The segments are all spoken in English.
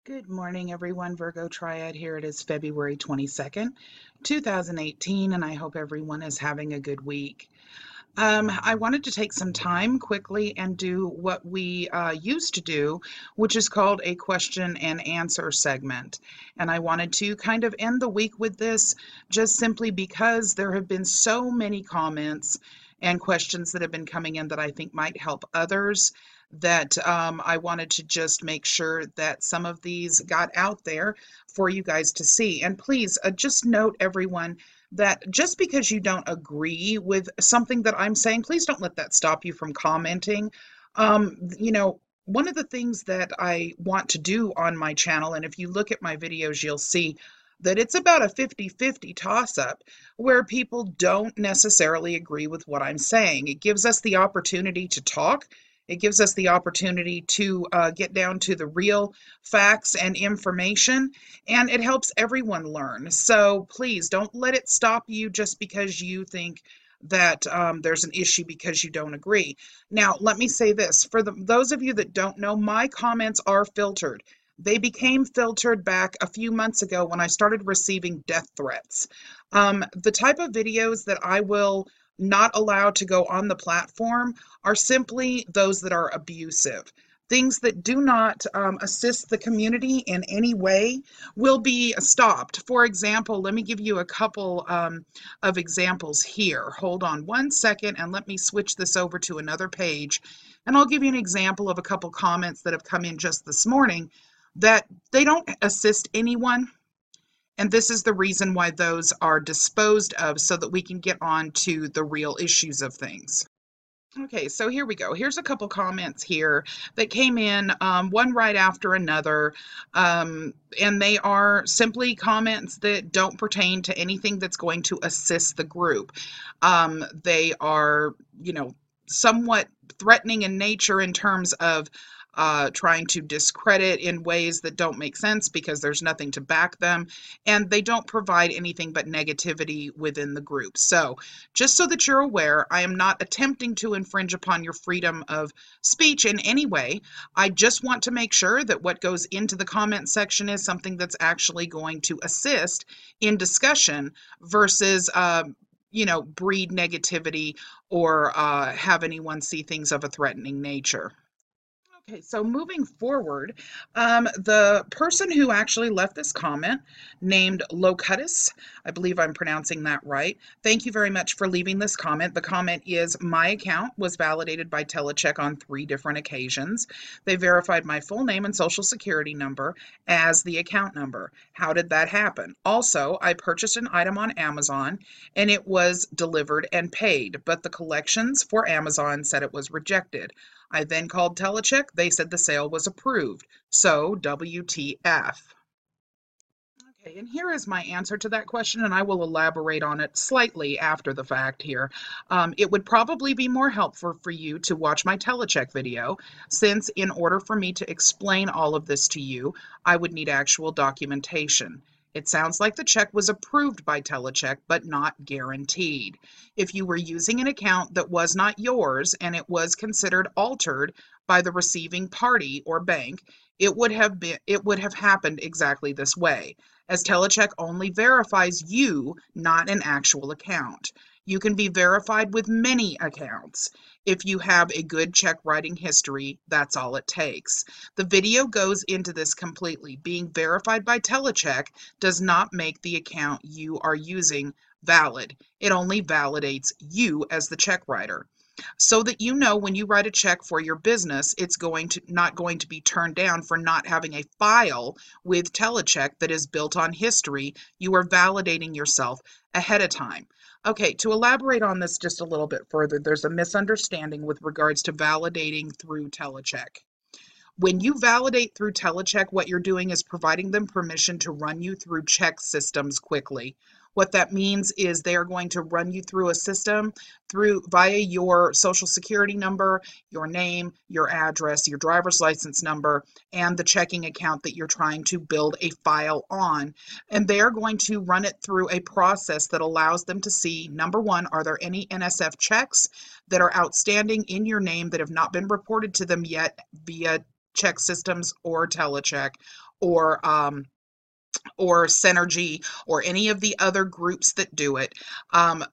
Good morning, everyone. Virgo Triad here. It is February 22nd, 2018, and I hope everyone is having a good week. I wanted to take some time quickly and do what we used to do, which is called a question and answer segment. And I wanted to kind of end the week with this just simply because there have been so many comments and questions that have been coming in that I think might help others, that I wanted to just make sure that some of these got out there for you guys to see. And please just note, everyone, that just because you don't agree with something that I'm saying, please don't let that stop you from commenting. One of the things that I want to do on my channel, and if you look at my videos, you'll see that it's about a 50-50 toss-up where people don't necessarily agree with what I'm saying. It gives us the opportunity to talk. It gives us the opportunity to get down to the real facts and information, and it helps everyone learn. So please don't let it stop you just because you think that there's an issue because you don't agree. Now, let me say this. For those of you that don't know, my comments are filtered. They became filtered back a few months ago when I started receiving death threats. The type of videos that I will not allowed to go on the platform are simply those that are abusive. Things that do not assist the community in any way will be stopped. For example, let me give you a couple of examples here. Hold on one second and let me switch this over to another page. And I'll give you an example of a couple comments that have come in just this morning that they don't assist anyone. And this is the reason why those are disposed of, so that we can get on to the real issues of things. Okay, so here we go. Here's a couple comments here that came in, one right after another, and they are simply comments that don't pertain to anything that's going to assist the group. They are, somewhat threatening in nature in terms of trying to discredit in ways that don't make sense because there's nothing to back them, and they don't provide anything but negativity within the group. So just so that you're aware, I am not attempting to infringe upon your freedom of speech in any way. I just want to make sure that what goes into the comment section is something that's actually going to assist in discussion versus breed negativity or have anyone see things of a threatening nature. Okay, so moving forward, the person who actually left this comment, named Locutus, I believe I'm pronouncing that right. Thank you very much for leaving this comment. The comment is, my account was validated by Telecheck on 3 different occasions. They verified my full name and social security number as the account number. How did that happen? Also, I purchased an item on Amazon and it was delivered and paid, but the collections for Amazon said it was rejected. I then called Telecheck. They said the sale was approved. So, WTF? Okay, and here is my answer to that question, and I will elaborate on it slightly after the fact here. It would probably be more helpful for you to watch my Telecheck video, since in order for me to explain all of this to you, I would need actual documentation. It sounds like the check was approved by Telecheck, but not guaranteed. If you were using an account that was not yours and it was considered altered by the receiving party or bank, it would have happened exactly this way, as Telecheck only verifies you, not an actual account. You can be verified with many accounts. If you have a good check writing history, that's all it takes. The video goes into this completely. Being verified by Telecheck does not make the account you are using valid. It only validates you as the check writer. So that you know when you write a check for your business, it's not going to be turned down for not having a file with Telecheck that is built on history. You are validating yourself ahead of time. Okay, to elaborate on this just a little bit further, there's a misunderstanding with regards to validating through Telecheck. When you validate through Telecheck, what you're doing is providing them permission to run you through check systems quickly. What that means is they are going to run you through a system via your social security number, your name, your address, your driver's license number, and the checking account that you're trying to build a file on. And they are going to run it through a process that allows them to see, number one, are there any NSF checks that are outstanding in your name that have not been reported to them yet via Check Systems or Telecheck or Synergy or any of the other groups that do it.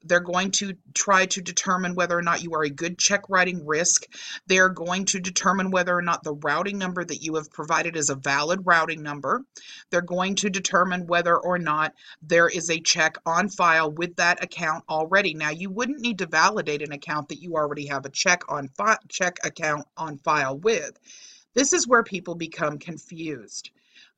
They're going to try to determine whether or not you are a good check writing risk. They're going to determine whether or not the routing number that you have provided is a valid routing number. They're going to determine whether or not there is a check on file with that account already. Now, you wouldn't need to validate an account that you already have a check account on file with. This is where people become confused.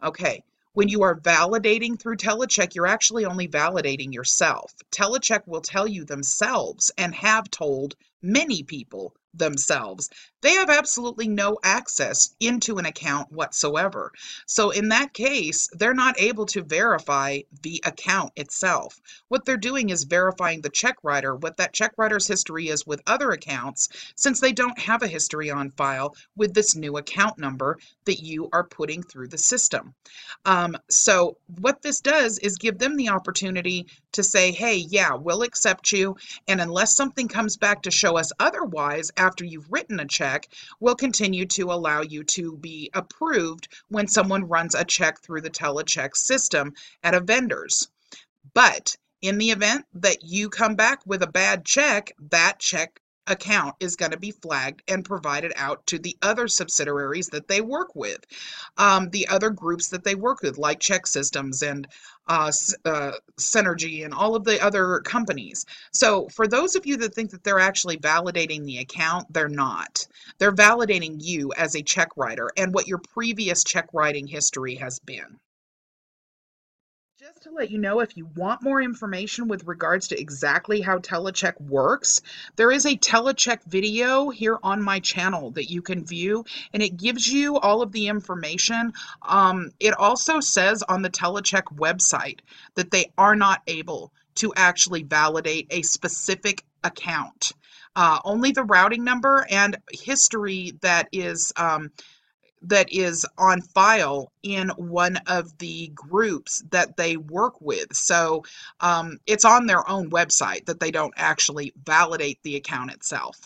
Okay, when you are validating through Telecheck, you're actually only validating yourself. Telecheck will tell you themselves, and have told many people themselves, they have absolutely no access into an account whatsoever. So in that case, they're not able to verify the account itself. What they're doing is verifying the check writer, what that check writer's history is with other accounts, since they don't have a history on file with this new account number that you are putting through the system. So what this does is give them the opportunity to say, hey, yeah, we'll accept you, and unless something comes back to show us otherwise after you've written a check, we'll continue to allow you to be approved when someone runs a check through the Telecheck system at a vendor's. But in the event that you come back with a bad check, that check account is going to be flagged and provided out to the other subsidiaries that they work with, the other groups that they work with, like Check Systems and Synergy and all of the other companies. So for those of you that think that they're actually validating the account, they're not. They're validating you as a check writer and what your previous check writing history has been. Just to let you know, if you want more information with regards to exactly how Telecheck works, there is a Telecheck video here on my channel that you can view, and it gives you all of the information. It also says on the Telecheck website that they are not able to actually validate a specific account. Only the routing number and history that is on file in one of the groups that they work with. So it's on their own website that they don't actually validate the account itself.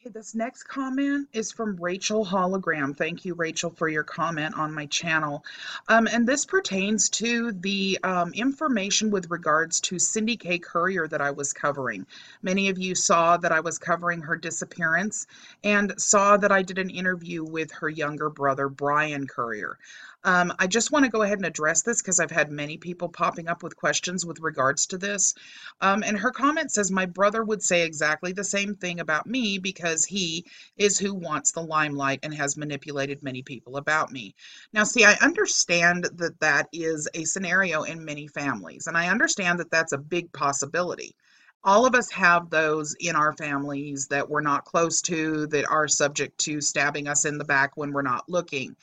Okay, this next comment is from Rachel Hologram. Thank you, Rachel, for your comment on my channel. And this pertains to the information with regards to Cindy K. Courier that I was covering. Many of you saw that I was covering her disappearance and saw that I did an interview with her younger brother, Brian Courier. I just want to go ahead and address this because I've had many people popping up with questions with regards to this. And her comment says, my brother would say exactly the same thing about me because he is who wants the limelight and has manipulated many people about me. Now, see, I understand that that is a scenario in many families, and I understand that that's a big possibility. All of us have those in our families that we're not close to, that are subject to stabbing us in the back when we're not looking.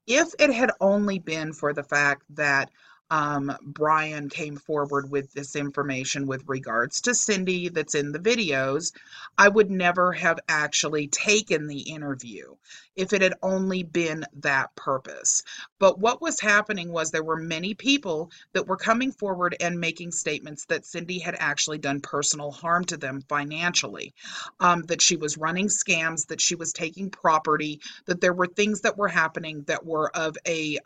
If it had only been for the fact that Brian came forward with this information with regards to Cindy that's in the videos, I would never have actually taken the interview if it had only been that purpose. But what was happening was there were many people that were coming forward and making statements that Cindy had actually done personal harm to them financially, that she was running scams, that she was taking property, that there were things that were happening that were of a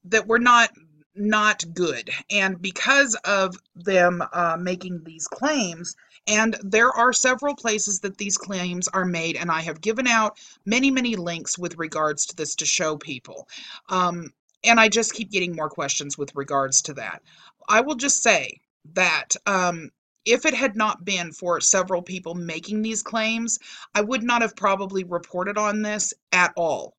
that were not good. And because of them making these claims, and there are several places that these claims are made, and I have given out many, many links with regards to this to show people. And I just keep getting more questions with regards to that. I will just say that if it had not been for several people making these claims, I would not have probably reported on this at all.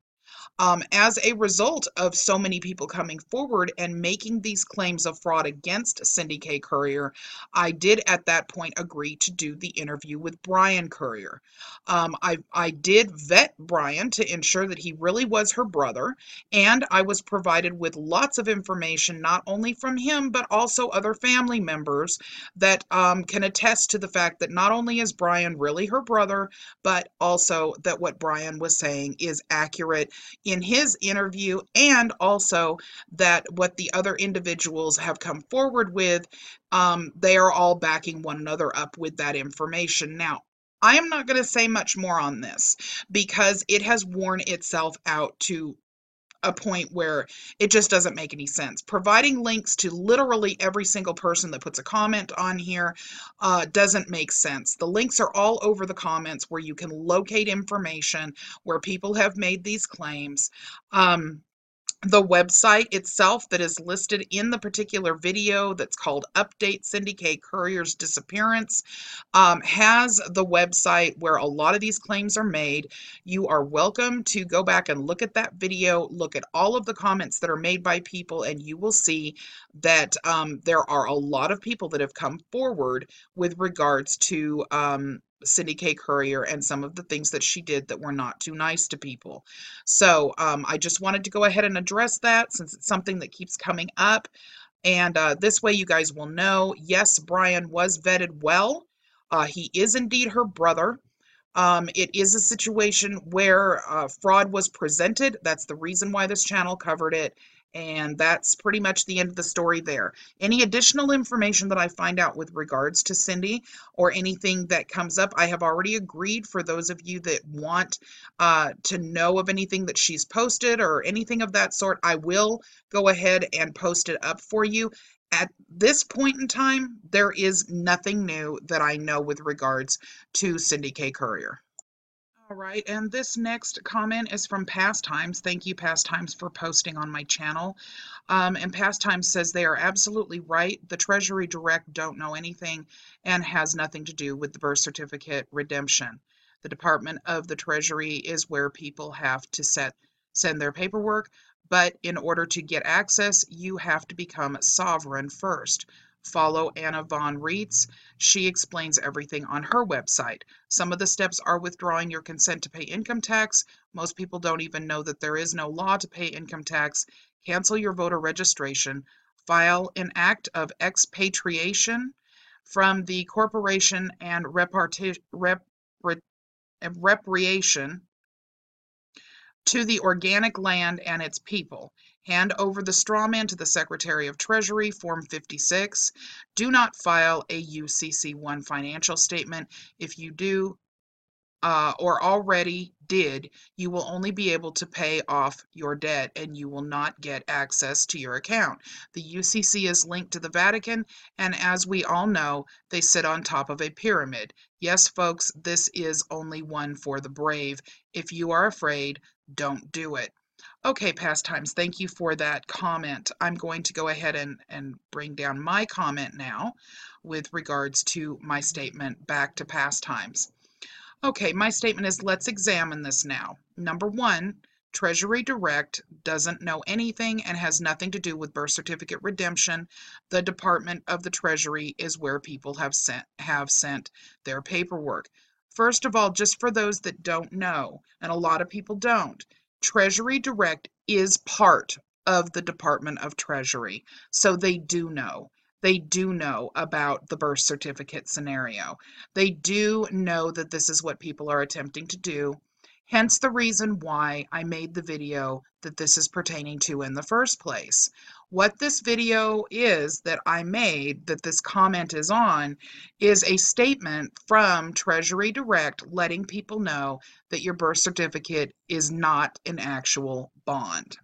As a result of so many people coming forward and making these claims of fraud against Cindy K. Courier, I did at that point agree to do the interview with Brian Courier. I did vet Brian to ensure that he really was her brother, and I was provided with lots of information, not only from him, but also other family members that can attest to the fact that not only is Brian really her brother, but also that what Brian was saying is accurate in his interview, and also that what the other individuals have come forward with, they are all backing one another up with that information. Now, I am not going to say much more on this because it has worn itself out to a point where it just doesn't make any sense. Providing links to literally every single person that puts a comment on here doesn't make sense. The links are all over the comments where you can locate information where people have made these claims. The website itself that is listed in the particular video that's called Update Cindy K. Courier's Disappearance has the website where a lot of these claims are made. You are welcome to go back and look at that video, look at all of the comments that are made by people, and you will see that there are a lot of people that have come forward with regards to Cindy K. Courier and some of the things that she did that were not too nice to people. So I just wanted to go ahead and address that since it's something that keeps coming up. And this way you guys will know, yes, Brian was vetted well. He is indeed her brother. It is a situation where fraud was presented. That's the reason why this channel covered it. And that's pretty much the end of the story there. Any additional information that I find out with regards to Cindy or anything that comes up, I have already agreed for those of you that want to know of anything that she's posted or anything of that sort, I will go ahead and post it up for you. At this point in time, there is nothing new that I know with regards to Cindy K. Courier. All right, and this next comment is from Pastimes. Thank you, Pastimes, for posting on my channel. And Pastimes says they are absolutely right. The Treasury Direct don't know anything and has nothing to do with the birth certificate redemption. The Department of the Treasury is where people have to send their paperwork, but in order to get access, you have to become sovereign first. Follow Anna Von Reitz. She explains everything on her website. Some of the steps are withdrawing your consent to pay income tax. Most people don't even know that there is no law to pay income tax. Cancel your voter registration. File an act of expatriation from the corporation and repatriation to the organic land and its people. Hand over the straw man to the Secretary of Treasury, Form 56. Do not file a UCC1 financial statement. If you do or already did, you will only be able to pay off your debt and you will not get access to your account. The UCC is linked to the Vatican, and as we all know, they sit on top of a pyramid. Yes, folks, this is only one for the brave. If you are afraid, don't do it. Okay, Pastimes, thank you for that comment. I'm going to go ahead and bring down my comment now with regards to my statement back to Pastimes. Okay, my statement is let's examine this now. Number one, Treasury Direct doesn't know anything and has nothing to do with birth certificate redemption. The Department of the Treasury is where people have sent their paperwork. First of all, just for those that don't know, and a lot of people don't, Treasury Direct is part of the Department of Treasury, so they do know. They do know about the birth certificate scenario. They do know that this is what people are attempting to do, hence the reason why I made the video that this is pertaining to in the first place. What this video is that I made, that this comment is on, is a statement from Treasury Direct letting people know that your birth certificate is not an actual bond.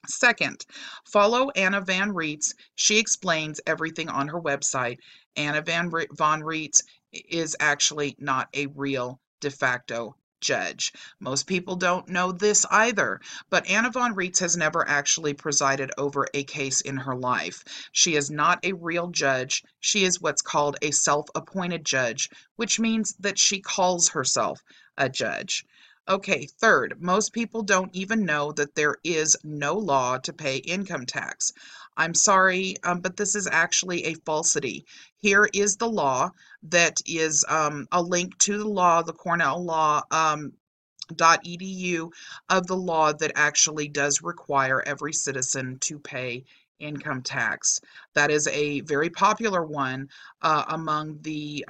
Second, follow Anna Von Reitz. She explains everything on her website. Anna Von Reitz is actually not a real de facto judge. Most people don't know this either, but Anna Von Reitz has never actually presided over a case in her life. She is not a real judge. She is what's called a self-appointed judge, which means that she calls herself a judge. Okay, third, most people don't even know that there is no law to pay income tax. I'm sorry, but this is actually a falsity. Here is the law that is a link to the law, the Cornell law, .edu of the law that actually does require every citizen to pay income tax. That is a very popular one among the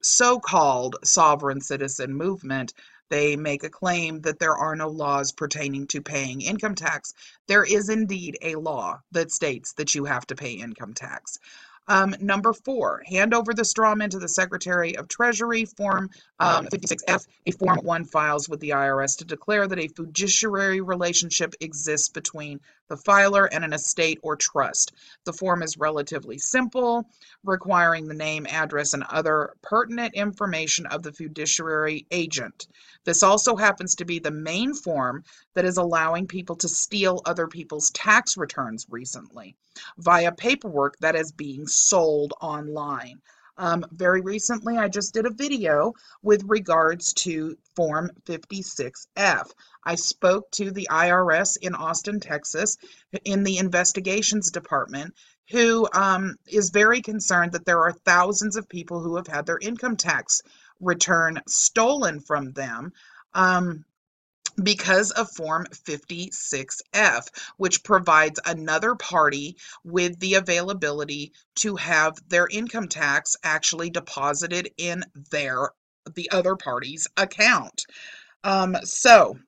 so-called sovereign citizen movement. They make a claim that there are no laws pertaining to paying income tax. There is indeed a law that states that you have to pay income tax. Number 4, hand over the strawman to the Secretary of Treasury, Form 56F. A Form 1 files with the IRS to declare that a fiduciary relationship exists between the filer and an estate or trust. The form is relatively simple, requiring the name, address, and other pertinent information of the fiduciary agent. This also happens to be the main form that is allowing people to steal other people's tax returns recently via paperwork that is being sold online. Very recently, I just did a video with regards to Form 56F. I spoke to the IRS in Austin, Texas, in the investigations department, who is very concerned that there are thousands of people who have had their income tax return stolen from them. Because of Form 56F, which provides another party with the availability to have their income tax actually deposited in the other party's account. So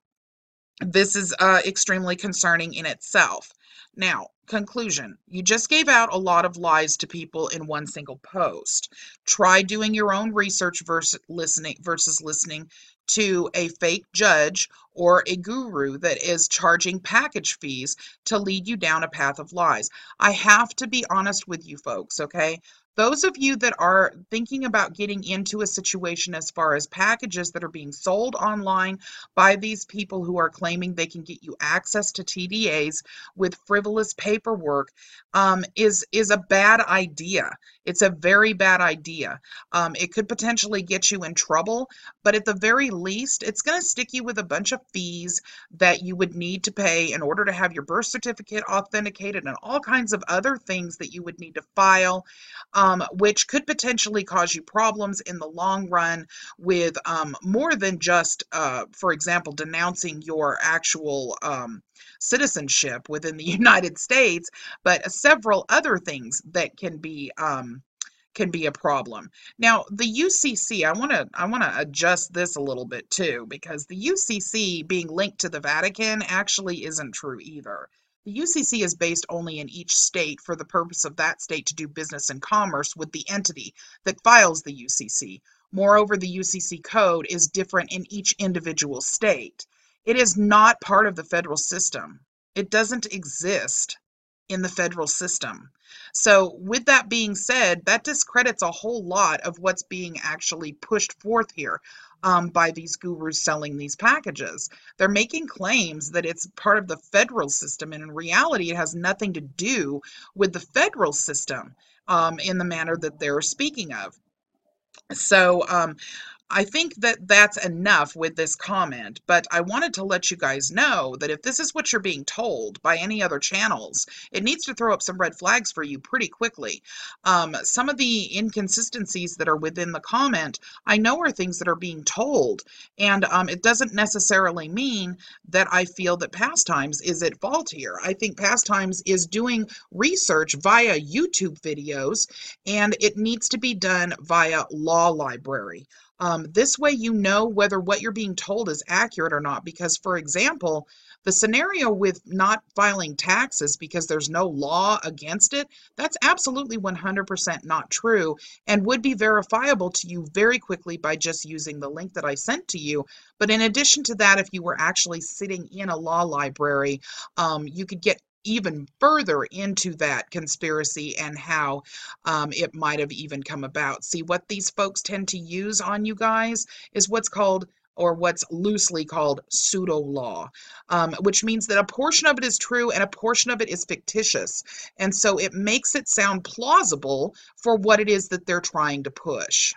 this is extremely concerning in itself. Now, conclusion. You just gave out a lot of lies to people in one single post. Try doing your own research versus listening to a fake judge or a guru that is charging package fees to lead you down a path of lies. I have to be honest with you folks, okay? Those of you that are thinking about getting into a situation as far as packages that are being sold online by these people who are claiming they can get you access to TDAs with frivolous paperwork is a bad idea. It's a very bad idea. It could potentially get you in trouble, but at the very least, it's going to stick you with a bunch of fees that you would need to pay in order to have your birth certificate authenticated and all kinds of other things that you would need to file, which could potentially cause you problems in the long run with more than just, for example, denouncing your actual citizenship within the United States, but several other things that can be a problem. Now, the UCC, I want to adjust this a little bit too, because the UCC being linked to the Vatican actually isn't true either. The UCC is based only in each state for the purpose of that state to do business and commerce with the entity that files the UCC. Moreover, the UCC code is different in each individual state. It is not part of the federal system. It doesn't exist in the federal system. So with that being said, that discredits a whole lot of what's being actually pushed forth here by these gurus selling these packages. They're making claims that it's part of the federal system, and in reality, it has nothing to do with the federal system in the manner that they're speaking of. So I think that that's enough with this comment, but I wanted to let you guys know that if this is what you're being told by any other channels, it needs to throw up some red flags for you pretty quickly. Some of the inconsistencies that are within the comment, I know are things that are being told, and it doesn't necessarily mean that I feel that Pastimes is at fault here. I think Pastimes is doing research via YouTube videos, and it needs to be done via law library. This way you know whether what you're being told is accurate or not, because, for example, the scenario with not filing taxes because there's no law against it, that's absolutely 100% not true and would be verifiable to you very quickly by just using the link that I sent to you. But in addition to that, if you were actually sitting in a law library, you could get even further into that conspiracy and how it might have even come about. See, what these folks tend to use on you guys is what's called, or what's loosely called, pseudo law, which means that a portion of it is true and a portion of it is fictitious. And so it makes it sound plausible for what it is that they're trying to push.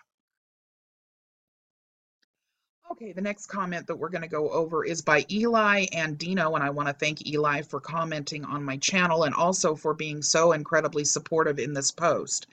Okay, the next comment that we're going to go over is by Eli and Dino, and I want to thank Eli for commenting on my channel and also for being so incredibly supportive in this post.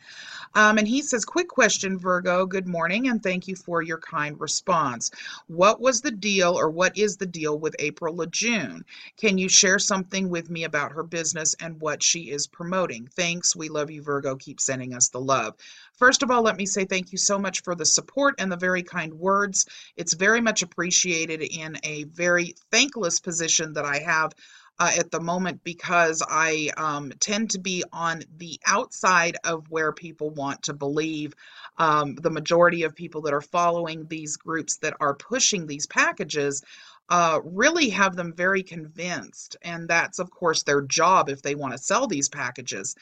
And he says, quick question, Virgo, good morning, and thank you for your kind response. What was the deal, or what is the deal with April Lejeune? Can you share something with me about her business and what she is promoting? Thanks. We love you, Virgo. Keep sending us the love. First of all, let me say thank you so much for the support and the very kind words. It's very much appreciated in a very thankless position that I have at the moment because I tend to be on the outside of where people want to believe. The majority of people that are following these groups that are pushing these packages really have them very convinced. And that's, of course, their job if they want to sell these packages.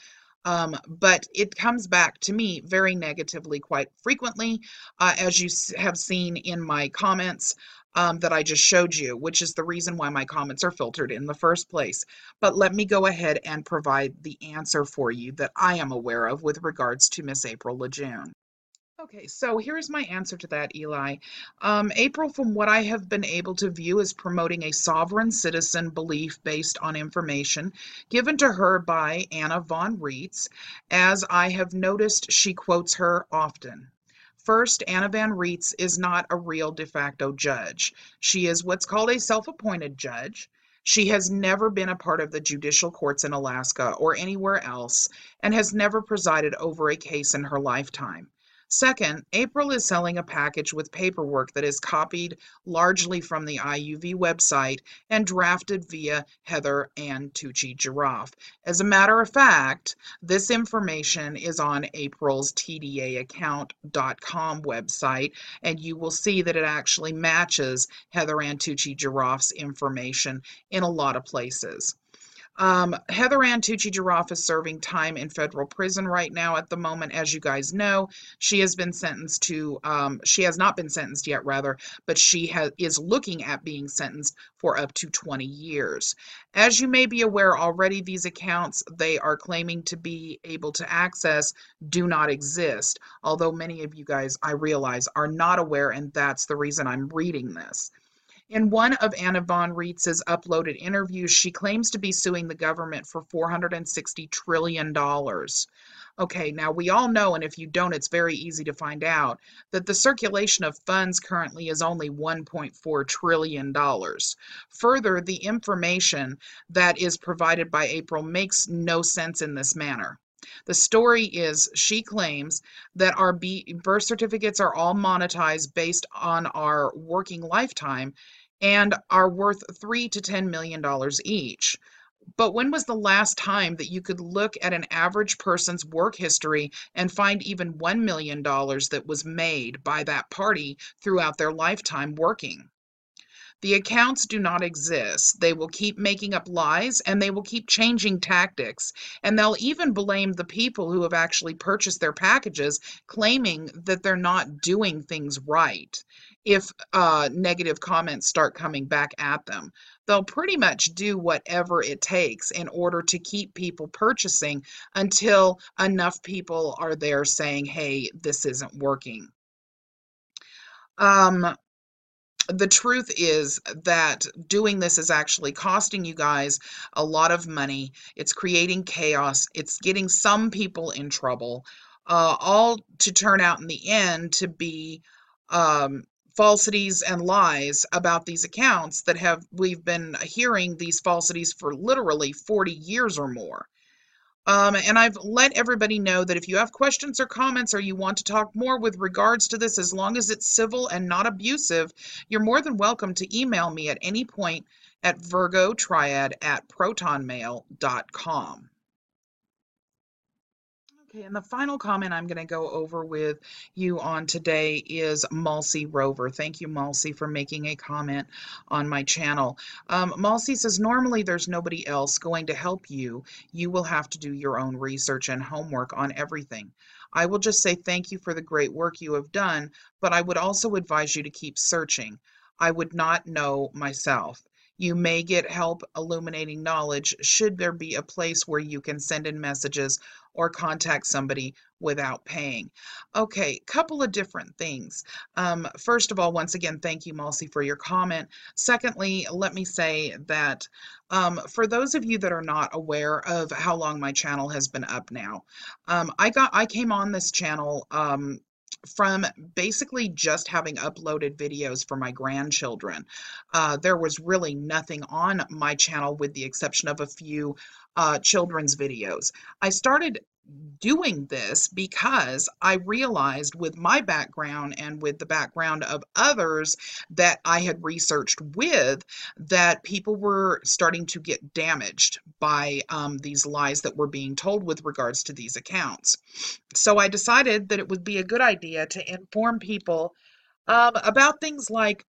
But it comes back to me very negatively quite frequently, as you have seen in my comments that I just showed you, which is the reason why my comments are filtered in the first place. But let me go ahead and provide the answer for you that I am aware of with regards to Miss April Lejeune. Okay, so here's my answer to that, Eli. April, from what I have been able to view, is promoting a sovereign citizen belief based on information given to her by Anna von Reitz. As I have noticed, she quotes her often. First, Anna van Reitz is not a real de facto judge. She is what's called a self-appointed judge. She has never been a part of the judicial courts in Alaska or anywhere else and has never presided over a case in her lifetime. Second, April is selling a package with paperwork that is copied largely from the IUV website and drafted via Heather and Tucci Giraffe. As a matter of fact, this information is on April's TDAaccount.com website, and you will see that it actually matches Heather and Tucci Giraffe's information in a lot of places. Heather Tucci Giraffe is serving time in federal prison right now at the moment. As you guys know, she has been sentenced to, she has not been sentenced yet, rather, but she is looking at being sentenced for up to 20 years. As you may be aware already, these accounts they are claiming to be able to access do not exist, although many of you guys, I realize, are not aware, and that's the reason I'm reading this. In one of Anna von Reitz's uploaded interviews, she claims to be suing the government for $460 trillion. Okay, now we all know, and if you don't, it's very easy to find out, that the circulation of funds currently is only $1.4 trillion. Further, the information that is provided by April makes no sense in this manner. The story is she claims that our birth certificates are all monetized based on our working lifetime and are worth $3 to $10 million each. But when was the last time that you could look at an average person's work history and find even $1 million that was made by that party throughout their lifetime working? The accounts do not exist. They will keep making up lies and they will keep changing tactics. And they'll even blame the people who have actually purchased their packages, claiming that they're not doing things right. If negative comments start coming back at them, they'll pretty much do whatever it takes in order to keep people purchasing until enough people are there saying, hey, this isn't working. The truth is that doing this is actually costing you guys a lot of money. It's creating chaos. It's getting some people in trouble, all to turn out in the end to be falsities and lies about these accounts that we've been hearing these falsities for literally 40 years or more. And I've let everybody know that if you have questions or comments or you want to talk more with regards to this, as long as it's civil and not abusive, you're more than welcome to email me at any point at virgotriad@protonmail.com. Okay, and the final comment I'm going to go over with you on today is Malcy Rover. Thank you, Malcy, for making a comment on my channel. Malcy says, normally there's nobody else going to help you. You will have to do your own research and homework on everything. I will just say thank you for the great work you have done, but I would also advise you to keep searching. I would not know myself. You may get help illuminating knowledge should there be a place where you can send in messages or contact somebody without paying. Okay, couple of different things. First of all, once again, thank you, Malcy, for your comment. Secondly, let me say that for those of you that are not aware of how long my channel has been up now, I came on this channel from basically just having uploaded videos for my grandchildren. There was really nothing on my channel with the exception of a few children's videos. I started doing this because I realized with my background and with the background of others that I had researched with, that people were starting to get damaged by these lies that were being told with regards to these accounts. So I decided that it would be a good idea to inform people about things like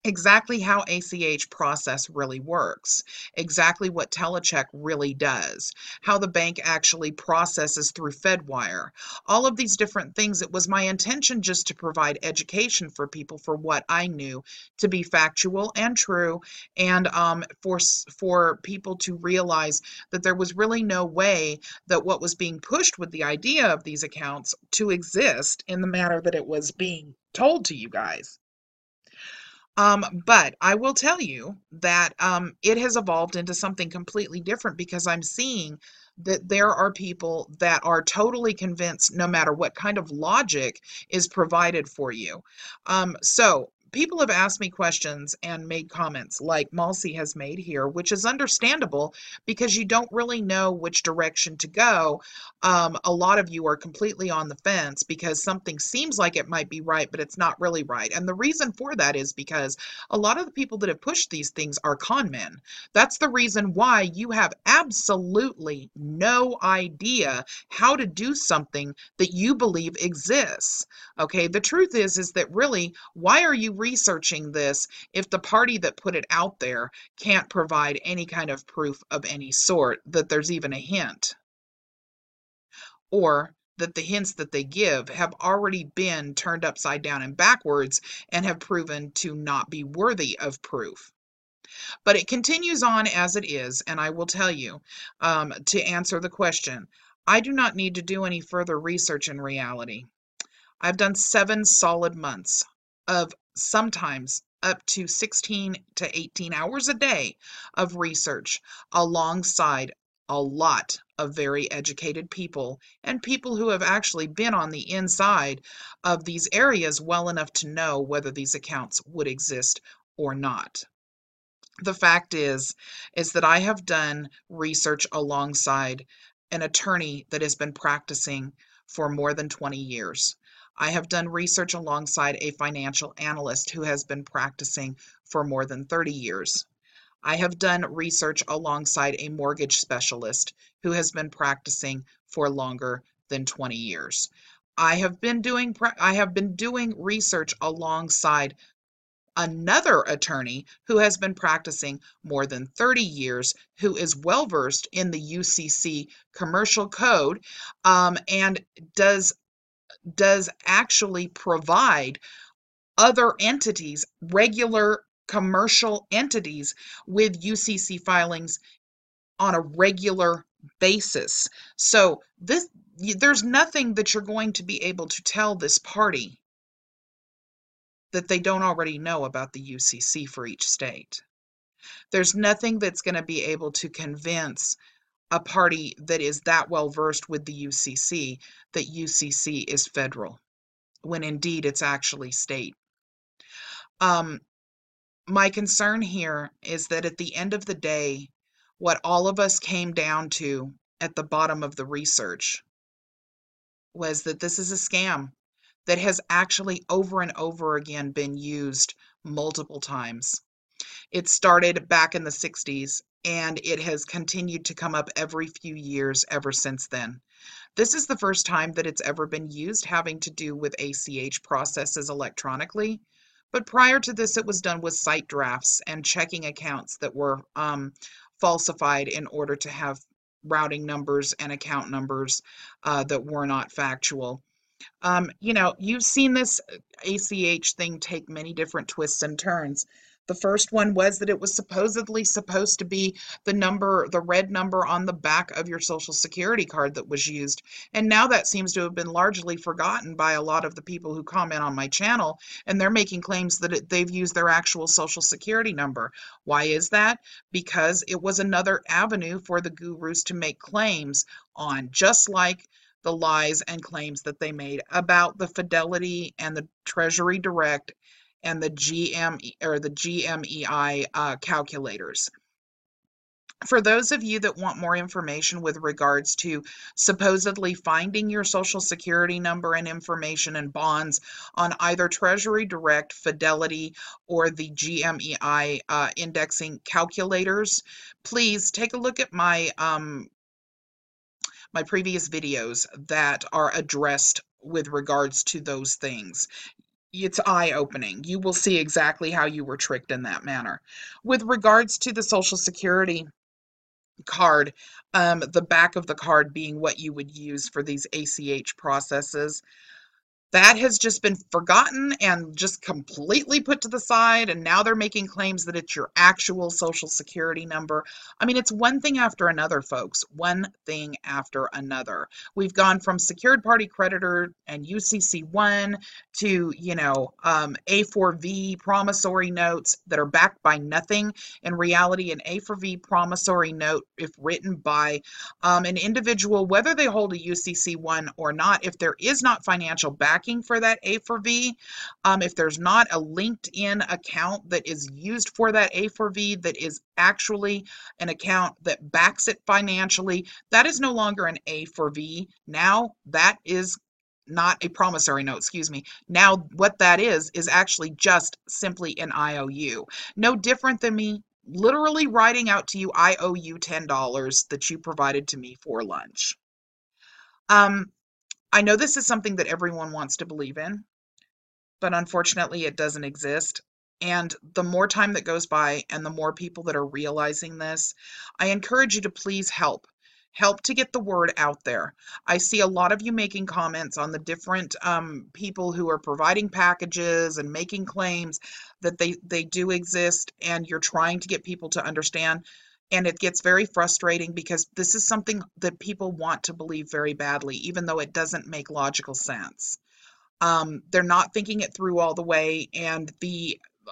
exactly how ACH process really works, exactly what telecheck really does, how the bank actually processes through Fedwire, all of these different things. It was my intention just to provide education for people for what I knew to be factual and true, and for people to realize that there was really no way that what was being pushed with the idea of these accounts to exist in the manner that it was being told to you guys. But I will tell you that it has evolved into something completely different because I'm seeing that there are people that are totally convinced no matter what kind of logic is provided for you. So people have asked me questions and made comments like Malcy has made here, which is understandable because you don't really know which direction to go. A lot of you are completely on the fence because something seems like it might be right, but it's not really right. And the reason for that is because a lot of the people that have pushed these things are con men. That's the reason why you have absolutely no idea how to do something that you believe exists. Okay, the truth is that really, why are you researching this if the party that put it out there can't provide any kind of proof of any sort that there's even a hint? Or that the hints that they give have already been turned upside down and backwards and have proven to not be worthy of proof. But it continues on as it is, and I will tell you, to answer the question, I do not need to do any further research in reality. I've done 7 solid months of sometimes up to 16 to 18 hours a day of research alongside a lot of very educated people and people who have actually been on the inside of these areas well enough to know whether these accounts would exist or not. The fact is that I have done research alongside an attorney that has been practicing for more than 20 years. I have done research alongside a financial analyst who has been practicing for more than 30 years. I have done research alongside a mortgage specialist who has been practicing for longer than 20 years. I have been doing research alongside another attorney who has been practicing more than 30 years, who is well versed in the UCC commercial code, and does actually provide other entities, regular commercial entities, with UCC filings on a regular basis. So there's nothing that you're going to be able to tell this party that they don't already know about the UCC for each state. There's nothing that's going to be able to convince a party that is that well versed with the UCC that UCC is federal, when indeed it's actually state. My concern here is that at the end of the day, what all of us came down to at the bottom of the research was that this is a scam that has actually over and over again been used multiple times. It started back in the 60s and it has continued to come up every few years ever since then. This is the first time that it's ever been used having to do with ACH processes electronically. But prior to this, it was done with site drafts and checking accounts that were falsified in order to have routing numbers and account numbers that were not factual. You've seen this ACH thing take many different twists and turns. The first one was that it was supposedly supposed to be the red number on the back of your Social Security card that was used. And now that seems to have been largely forgotten by a lot of the people who comment on my channel, and they're making claims that they've used their actual Social Security number. Why is that? Because it was another avenue for the gurus to make claims on, just like the lies and claims that they made about the Fidelity and the Treasury Direct and the GMEI calculators. For those of you that want more information with regards to supposedly finding your social security number and information and bonds on either Treasury Direct, Fidelity, or the GMEI indexing calculators, please take a look at my previous videos that are addressed with regards to those things. It's eye-opening. You will see exactly how you were tricked in that manner. With regards to the Social Security card, the back of the card being what you would use for these ACH processes, that has just been forgotten and just completely put to the side, and now they're making claims that it's your actual social security number. I mean, it's one thing after another, folks. One thing after another. We've gone from secured party creditor and UCC1 to, A4V promissory notes that are backed by nothing. In reality, an A4V promissory note, if written by an individual, whether they hold a UCC1 or not, if there is not financial backing for that A4V, if there's not a linked-in account that is used for that A4V that is actually an account that backs it financially, that is no longer an A4V. Now that is not a promissory note, excuse me. Now what that is actually just simply an IOU. No different than me literally writing out to you, I owe you $10 that you provided to me for lunch. I know this is something that everyone wants to believe in, but unfortunately it doesn't exist. And the more time that goes by and the more people that are realizing this, I encourage you to please help. Help to get the word out there. I see a lot of you making comments on the different people who are providing packages and making claims that they do exist, and you're trying to get people to understand. And it gets very frustrating because this is something that people want to believe very badly, even though it doesn't make logical sense. They're not thinking it through all the way, and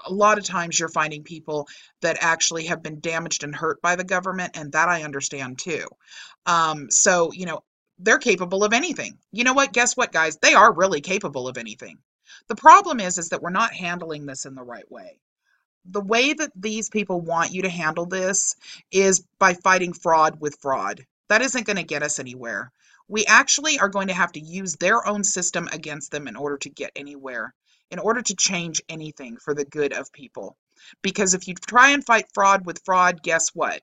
a lot of times you're finding people that actually have been damaged and hurt by the government, and that I understand too. So, they're capable of anything. You know what? Guess what, guys? They are really capable of anything. The problem is that we're not handling this in the right way. The way that these people want you to handle this is by fighting fraud with fraud. That isn't going to get us anywhere. We actually are going to have to use their own system against them in order to get anywhere, in order to change anything for the good of people. Because if you try and fight fraud with fraud, guess what?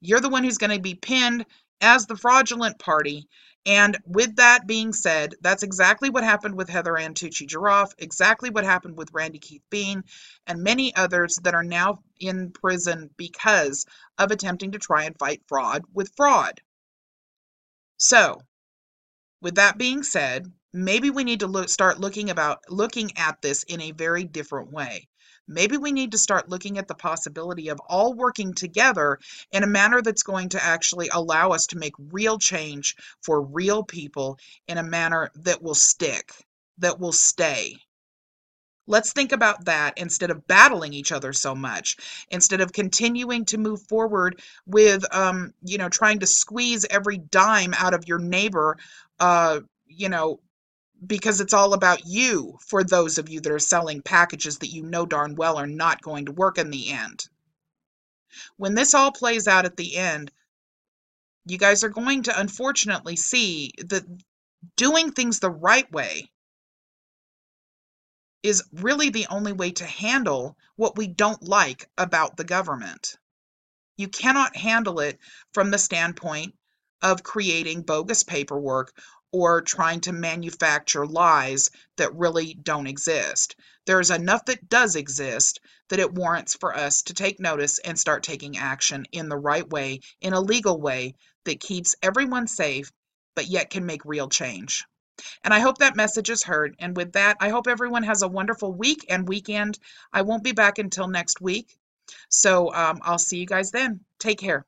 You're the one who's going to be pinned as the fraudulent party. And with that being said, that's exactly what happened with Heather Ann Tucci-Giraffe, exactly what happened with Randy Keith Bean, and many others that are now in prison because of attempting to try and fight fraud with fraud. So, with that being said, maybe we need to start looking at this in a very different way. Maybe we need to start looking at the possibility of all working together in a manner that's going to actually allow us to make real change for real people in a manner that will stick, that will stay. Let's think about that instead of battling each other so much, instead of continuing to move forward with, trying to squeeze every dime out of your neighbor, because it's all about you, for those of you that are selling packages that you know darn well are not going to work in the end. When this all plays out at the end, you guys are going to unfortunately see that doing things the right way is really the only way to handle what we don't like about the government. You cannot handle it from the standpoint of creating bogus paperwork or trying to manufacture lies that really don't exist. There's enough that does exist that it warrants for us to take notice and start taking action in the right way, in a legal way that keeps everyone safe, but yet can make real change. And I hope that message is heard. And with that, I hope everyone has a wonderful week and weekend. I won't be back until next week. So I'll see you guys then. Take care.